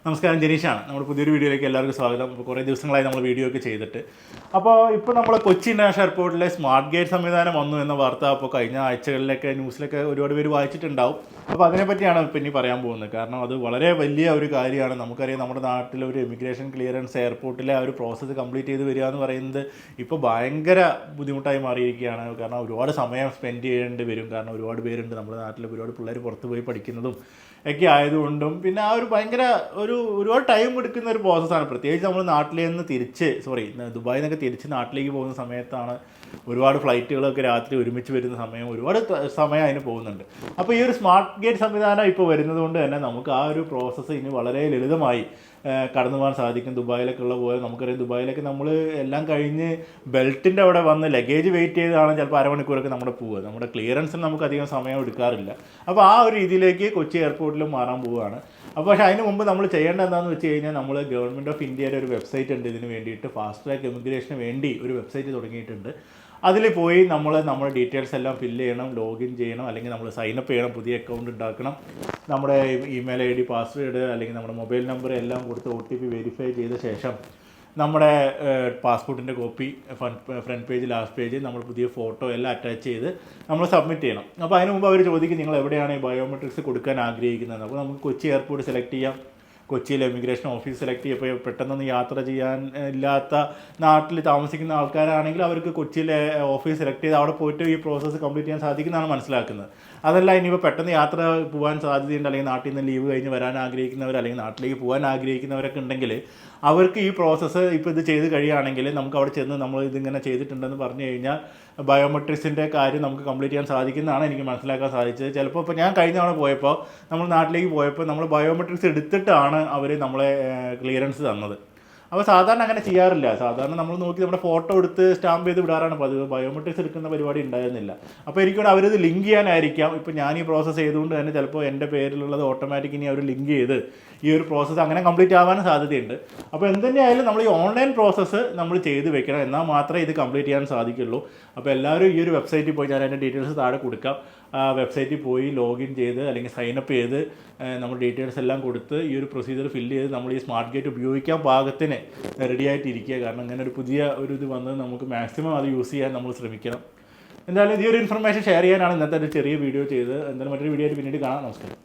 നമസ്കാരം, ജനീഷാണ്. നമ്മുടെ പുതിയൊരു വീഡിയോയിലേക്ക് എല്ലാവർക്കും സ്വാഗതം. ഇപ്പോൾ കുറേ ദിവസങ്ങളായി നമ്മൾ വീഡിയോ ഒക്കെ ചെയ്തിട്ട്. അപ്പോൾ ഇപ്പോൾ നമ്മൾ കൊച്ചി ഇൻ്റർനാഷണൽ എയർപോർട്ടിലെ സ്മാർട്ട് ഗേറ്റ് സംവിധാനം വന്നു എന്ന വാർത്ത അപ്പോൾ കഴിഞ്ഞ ആഴ്ചകളിലൊക്കെ ന്യൂസിലൊക്കെ ഒരുപാട് പേര് വായിച്ചിട്ടുണ്ടാവും. അപ്പോൾ അതിനെപ്പറ്റിയാണ് ഇപ്പോൾ ഇനി പറയാൻ പോകുന്നത്. കാരണം അത് വളരെ വലിയ ഒരു കാര്യമാണ്. നമുക്കറിയാം, നമ്മുടെ നാട്ടിലെ ഒരു ഇമിഗ്രേഷൻ ക്ലിയറൻസ് എയർപോർട്ടിലെ ആ ഒരു പ്രോസസ്സ് കംപ്ലീറ്റ് ചെയ്ത് വരിക എന്ന് പറയുന്നത് ഇപ്പോൾ ഭയങ്കര ബുദ്ധിമുട്ടായി മാറിയിരിക്കുകയാണ്. കാരണം ഒരുപാട് സമയം സ്പെൻഡ് ചെയ്യേണ്ടി വരും. കാരണം ഒരുപാട് പേരുണ്ട് നമ്മുടെ നാട്ടിൽ, ഒരുപാട് പിള്ളേർ പുറത്ത് പോയി പഠിക്കുന്നതും ഒക്കെ ആയതുകൊണ്ടും പിന്നെ ആ ഒരു ഭയങ്കര ഒരുപാട് ടൈം എടുക്കുന്ന ഒരു പ്രോസസ്സാണ്. പ്രത്യേകിച്ച് നമ്മൾ നാട്ടിൽ നിന്ന് ദുബായിൽ നിന്നൊക്കെ തിരിച്ച് നാട്ടിലേക്ക് പോകുന്ന സമയത്താണ് ഒരുപാട് ഫ്ലൈറ്റുകളൊക്കെ രാത്രി ഒരുമിച്ച് വരുന്ന സമയം, ഒരുപാട് സമയം അതിന് പോകുന്നുണ്ട്. അപ്പോൾ ഈ ഒരു സ്മാർട്ട് ഗേറ്റ് സംവിധാനം ഇപ്പോൾ വരുന്നത് കൊണ്ട് തന്നെ നമുക്ക് ആ ഒരു പ്രോസസ്സ് ഇനി വളരെ ലളിതമായി കടന്നു പോകാൻ സാധിക്കും. ദുബായിലൊക്കെ ഉള്ള പോലെ നമുക്കറിയാം, ദുബായിലൊക്കെ നമ്മൾ എല്ലാം കഴിഞ്ഞ് ബെൽറ്റിൻ്റെ അവിടെ വന്ന് ലഗേജ് വെയിറ്റ് ചെയ്താണ് ചിലപ്പോൾ അരമണിക്കൂറൊക്കെ നമ്മുടെ പോവുക. നമ്മുടെ ക്ലിയറൻസിന് നമുക്ക് അധികം സമയം എടുക്കാറില്ല. അപ്പോൾ ആ ഒരു രീതിയിലേക്ക് കൊച്ചി എയർപോർട്ടിലും മാറാൻ പോവുകയാണ്. അപ്പോൾ പക്ഷേ അതിന് മുമ്പ് നമ്മൾ ചെയ്യേണ്ട എന്താണെന്ന് വെച്ച് കഴിഞ്ഞാൽ, നമ്മൾ ഗവൺമെൻറ് ഓഫ് ഇന്ത്യയുടെ ഒരു വെബ്സൈറ്റ് ഉണ്ട് ഇതിന് വേണ്ടിയിട്ട്. ഫാസ്റ്റ് ട്രാക്ക് ഇമിഗ്രേഷന് വേണ്ടി ഒരു വെബ്സൈറ്റ് തുടങ്ങിയിട്ടുണ്ട്. അതിൽ പോയി നമ്മുടെ ഡീറ്റെയിൽസ് എല്ലാം ഫില്ല് ചെയ്യണം, ലോഗിൻ ചെയ്യണം, അല്ലെങ്കിൽ നമ്മൾ സൈനപ്പ് ചെയ്യണം, പുതിയ അക്കൗണ്ട് ഉണ്ടാക്കണം, നമ്മുടെ ഇമെയിൽ ID, പാസ്വേഡ് അല്ലെങ്കിൽ നമ്മുടെ മൊബൈൽ നമ്പർ എല്ലാം കൊടുത്ത് OTP വെരിഫൈ ചെയ്ത ശേഷം നമ്മുടെ പാസ്പോർട്ടിൻ്റെ copy front page, last page, നമ്മൾ പുതിയ ഫോട്ടോ എല്ലാം അറ്റാച്ച് ചെയ്ത് നമ്മൾ സബ്മിറ്റ് ചെയ്യണം. അപ്പോൾ അതിന് മുമ്പ് അവർ ചോദിക്കും നിങ്ങൾ എവിടെയാണ് ഈ ബയോമെട്രിക്സ് കൊടുക്കാൻ ആഗ്രഹിക്കുന്നത്. അപ്പോൾ നമുക്ക് കൊച്ചി എയർപോർട്ട് സെലക്ട് ചെയ്യാം. കൊച്ചിയിലെ ഇമിഗ്രേഷൻ ഓഫീസ് സെലക്ട് ചെയ്യുമ്പോൾ പെട്ടെന്നൊന്നും യാത്ര ചെയ്യാൻ ഇല്ലാത്ത നാട്ടിൽ താമസിക്കുന്ന ആൾക്കാരാണെങ്കിൽ അവർക്ക് കൊച്ചിയിലെ ഓഫീസ് സെലക്ട് ചെയ്ത് അവിടെ പോയിട്ട് ഈ പ്രോസസ്സ് കംപ്ലീറ്റ് ചെയ്യാൻ സാധിക്കുന്നതാണ് മനസ്സിലാക്കുന്നത്. അതല്ല, ഇനിയിപ്പോൾ പെട്ടെന്ന് യാത്ര പോകാൻ സാധ്യതയുണ്ട്, അല്ലെങ്കിൽ നാട്ടിൽ നിന്ന് ലീവ് കഴിഞ്ഞ് വരാൻ ആഗ്രഹിക്കുന്നവർ, അല്ലെങ്കിൽ നാട്ടിലേക്ക് പോകാൻ ആഗ്രഹിക്കുന്നവരൊക്കെ ഉണ്ടെങ്കിൽ അവർക്ക് ഈ പ്രോസസ്സ് ഇപ്പോൾ ഇത് ചെയ്ത് കഴിയുകയാണെങ്കിൽ നമുക്ക് അവിടെ ചെന്ന് നമ്മൾ ഇതിങ്ങനെ ചെയ്തിട്ടുണ്ടെന്ന് പറഞ്ഞു കഴിഞ്ഞാൽ ബയോമെട്രിക്സിൻ്റെ കാര്യം നമുക്ക് കംപ്ലീറ്റ് ചെയ്യാൻ സാധിക്കുന്നതാണ് എനിക്ക് മനസ്സിലാക്കാൻ സാധിച്ചത്. ചിലപ്പോൾ ഇപ്പോൾ ഞാൻ കഴിഞ്ഞ തവണ പോയപ്പോൾ നമ്മൾ നാട്ടിലേക്ക് പോയപ്പോൾ നമ്മൾ ബയോമെട്രിക്സ് എടുത്തിട്ടാണ് അവർ നമ്മളെ ക്ലിയറൻസ് തന്നത്. അപ്പോൾ സാധാരണ അങ്ങനെ ചെയ്യാറില്ല. സാധാരണ നമ്മൾ നോക്കി നമ്മുടെ ഫോട്ടോ എടുത്ത് സ്റ്റാമ്പ് ചെയ്ത് വിടാറാണ് പതിവ്. ബയോമെട്രിക്സ് എടുക്കുന്ന പരിപാടി ഉണ്ടായിരുന്നില്ല. അപ്പോൾ എനിക്കൂടെ അവരത് ലിങ്ക് ചെയ്യാനായിരിക്കാം. ഇപ്പോൾ ഞാൻ ഈ പ്രോസസ്സ് ചെയ്തുകൊണ്ട് തന്നെ ചിലപ്പോൾ എൻ്റെ പേരിലുള്ളത് ഓട്ടോമാറ്റിക് ഇനി അവർ ലിങ്ക് ചെയ്ത് ഈ ഒരു പ്രോസസ്സ് അങ്ങനെ കംപ്ലീറ്റ് ആവാനും സാധ്യതയുണ്ട്. അപ്പോൾ എന്തുതന്നെയായാലും നമ്മൾ ഈ ഓൺലൈൻ പ്രോസസ്സ് നമ്മൾ ചെയ്ത് വെക്കണം, എന്നാൽ മാത്രമേ ഇത് കംപ്ലീറ്റ് ചെയ്യാൻ സാധിക്കുള്ളൂ. അപ്പോൾ എല്ലാവരും ഈ ഒരു വെബ്സൈറ്റിൽ പോയി, ഞാൻ അതിൻ്റെ ഡീറ്റെയിൽസ് താഴെ കൊടുക്കാം, ആ വെബ്സൈറ്റിൽ പോയി ലോഗിൻ ചെയ്ത് അല്ലെങ്കിൽ സൈനപ്പ് ചെയ്ത് നമ്മൾ ഡീറ്റെയിൽസ് എല്ലാം കൊടുത്ത് ഈ ഒരു പ്രൊസീജിയർ ഫില്ല് ചെയ്ത് നമ്മൾ ഈ സ്മാർട്ട് ഗേറ്റ് ഉപയോഗിക്കാൻ പാകത്തിന് റെഡി ആയിട്ടിരിക്കുക. കാരണം അങ്ങനെ ഒരു പുതിയ ഒരു ഇത് വന്നത് നമുക്ക് മാക്സിമം അത് യൂസ് ചെയ്യാൻ നമ്മൾ ശ്രമിക്കണം. എന്തായാലും ഈ ഒരു ഇൻഫർമേഷൻ ഷെയർ ചെയ്യാനാണ് ഇന്നത്തെ ഒരു ചെറിയ വീഡിയോ ചെയ്ത്. എന്തായാലും മറ്റൊരു വീഡിയോ ആയിട്ട് പിന്നീട് കാണാം. നമസ്കാരം.